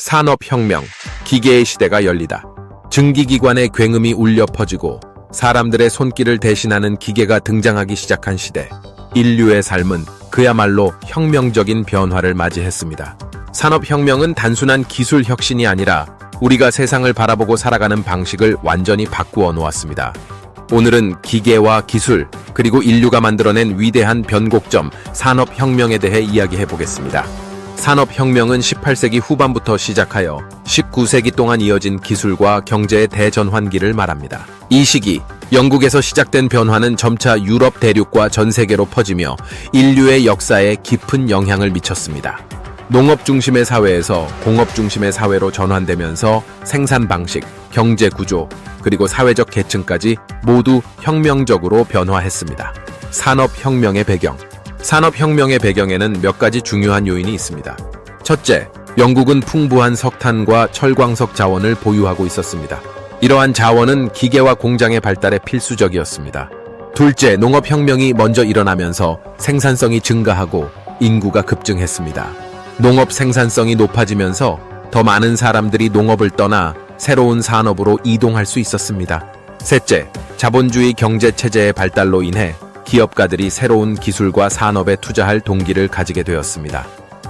산업혁명, 기계의 시대가 열리다. 증기기관의 굉음이 울려 퍼지고 사람들의 손길을 대신하는 기계가 등장하기 시작한 시대. 인류의 삶은 그야말로 혁명적인 변화를 맞이했습니다. 산업혁명은 단순한 기술 혁신이 아니라 우리가 세상을 바라보고 살아가는 방식을 완전히 바꾸어 놓았습니다. 오늘은 기계와 기술, 그리고 인류가 만들어낸 위대한 변곡점, 산업혁명에 대해 이야기해 보겠습니다. 산업혁명은 18세기 후반부터 시작하여 19세기 동안 이어진 기술과 경제의 대전환기를 말합니다. 이 시기, 영국에서 시작된 변화는 점차 유럽 대륙과 전 세계로 퍼지며 인류의 역사에 깊은 영향을 미쳤습니다. 농업 중심의 사회에서 공업 중심의 사회로 전환되면서 생산 방식, 경제 구조, 그리고 사회적 계층까지 모두 혁명적으로 변화했습니다. 산업혁명의 배경. 산업혁명의 배경에는 몇 가지 중요한 요인이 있습니다. 첫째, 영국은 풍부한 석탄과 철광석 자원을 보유하고 있었습니다. 이러한 자원은 기계와 공장의 발달에 필수적이었습니다. 둘째, 농업혁명이 먼저 일어나면서 생산성이 증가하고 인구가 급증했습니다. 농업 생산성이 높아지면서 더 많은 사람들이 농업을 떠나 새로운 산업으로 이동할 수 있었습니다. 셋째, 자본주의 경제체제의 발달로 인해 기업가들이 새로운 기술과 산업에 투자할 동기를 가지게 되었습니다.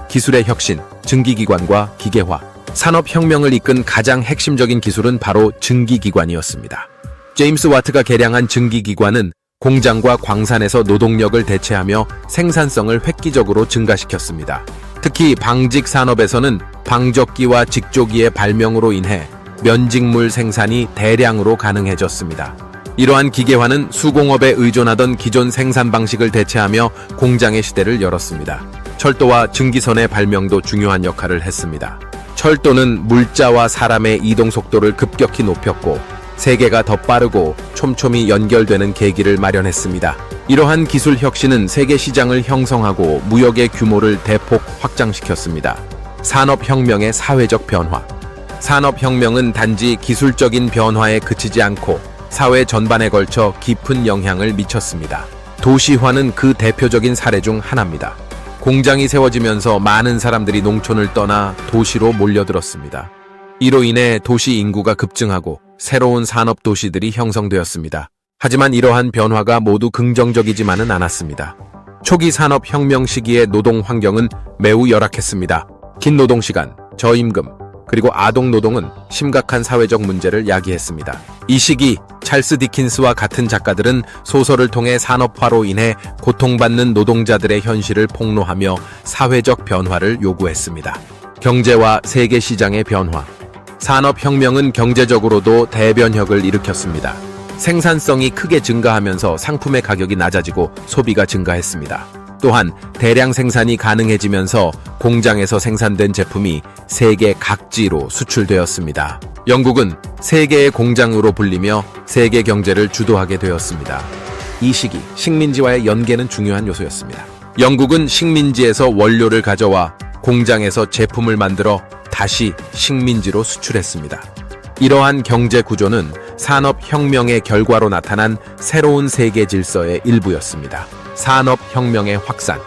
기술의 혁신, 증기기관과 기계화. 산업혁명을 이끈 가장 핵심적인 기술은 바로 증기기관이었습니다. 제임스 와트가 개량한 증기기관은 공장과 광산에서 노동력을 대체하며 생산성을 획기적으로 증가시켰습니다. 특히 방직 산업에서는 방적기와 직조기의 발명으로 인해 면직물 생산이 대량으로 가능해졌습니다. 이러한 기계화는 수공업에 의존하던 기존 생산 방식을 대체하며 공장의 시대를 열었습니다. 철도와 증기선의 발명도 중요한 역할을 했습니다. 철도는 물자와 사람의 이동 속도를 급격히 높였고 세계가 더 빠르고 촘촘히 연결되는 계기를 마련했습니다. 이러한 기술 혁신은 세계 시장을 형성하고 무역의 규모를 대폭 확장시켰습니다. 산업혁명의 사회적 변화. 산업혁명은 단지 기술적인 변화에 그치지 않고 사회 전반에 걸쳐 깊은 영향을 미쳤습니다. 도시화는 그 대표적인 사례 중 하나입니다. 공장이 세워지면서 많은 사람들이 농촌을 떠나 도시로 몰려들었습니다. 이로 인해 도시 인구가 급증하고 새로운 산업 도시들이 형성되었습니다. 하지만 이러한 변화가 모두 긍정적이지만은 않았습니다. 초기 산업혁명 시기의 노동 환경은 매우 열악했습니다. 긴 노동시간, 저임금, 그리고 아동 노동은 심각한 사회적 문제를 야기했습니다. 이 시기 찰스 디킨스와 같은 작가들은 소설을 통해 산업화로 인해 고통받는 노동자들의 현실을 폭로하며 사회적 변화를 요구했습니다. 경제와 세계 시장의 변화. 산업혁명은 경제적으로도 대변혁을 일으켰습니다. 생산성이 크게 증가하면서 상품의 가격이 낮아지고 소비가 증가했습니다. 또한 대량 생산이 가능해지면서 공장에서 생산된 제품이 세계 각지로 수출되었습니다. 영국은 세계의 공장으로 불리며 세계 경제를 주도하게 되었습니다. 이 시기 식민지와의 연계는 중요한 요소였습니다. 영국은 식민지에서 원료를 가져와 공장에서 제품을 만들어 다시 식민지로 수출했습니다. 이러한 경제 구조는 산업혁명의 결과로 나타난 새로운 세계 질서의 일부였습니다. 산업혁명의 확산.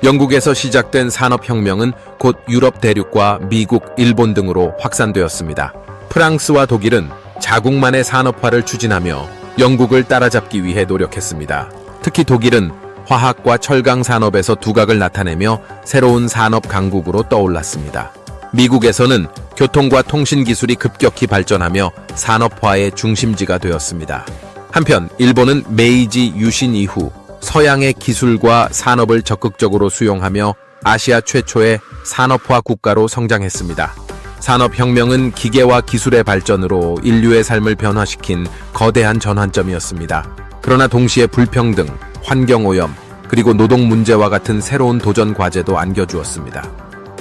영국에서 시작된 산업혁명은 곧 유럽 대륙과 미국, 일본 등으로 확산되었습니다. 프랑스와 독일은 자국만의 산업화를 추진하며 영국을 따라잡기 위해 노력했습니다. 특히 독일은 화학과 철강 산업에서 두각을 나타내며 새로운 산업 강국으로 떠올랐습니다. 미국에서는 교통과 통신 기술이 급격히 발전하며 산업화의 중심지가 되었습니다. 한편 일본은 메이지 유신 이후 서양의 기술과 산업을 적극적으로 수용하며 아시아 최초의 산업화 국가로 성장했습니다. 산업혁명은 기계와 기술의 발전으로 인류의 삶을 변화시킨 거대한 전환점이었습니다. 그러나 동시에 불평등, 환경오염, 그리고 노동 문제와 같은 새로운 도전 과제도 안겨주었습니다.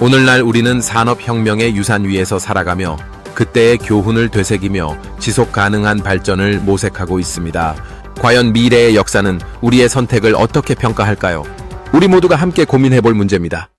오늘날 우리는 산업혁명의 유산 위에서 살아가며 그때의 교훈을 되새기며 지속 가능한 발전을 모색하고 있습니다. 과연 미래의 역사는 우리의 선택을 어떻게 평가할까요? 우리 모두가 함께 고민해볼 문제입니다.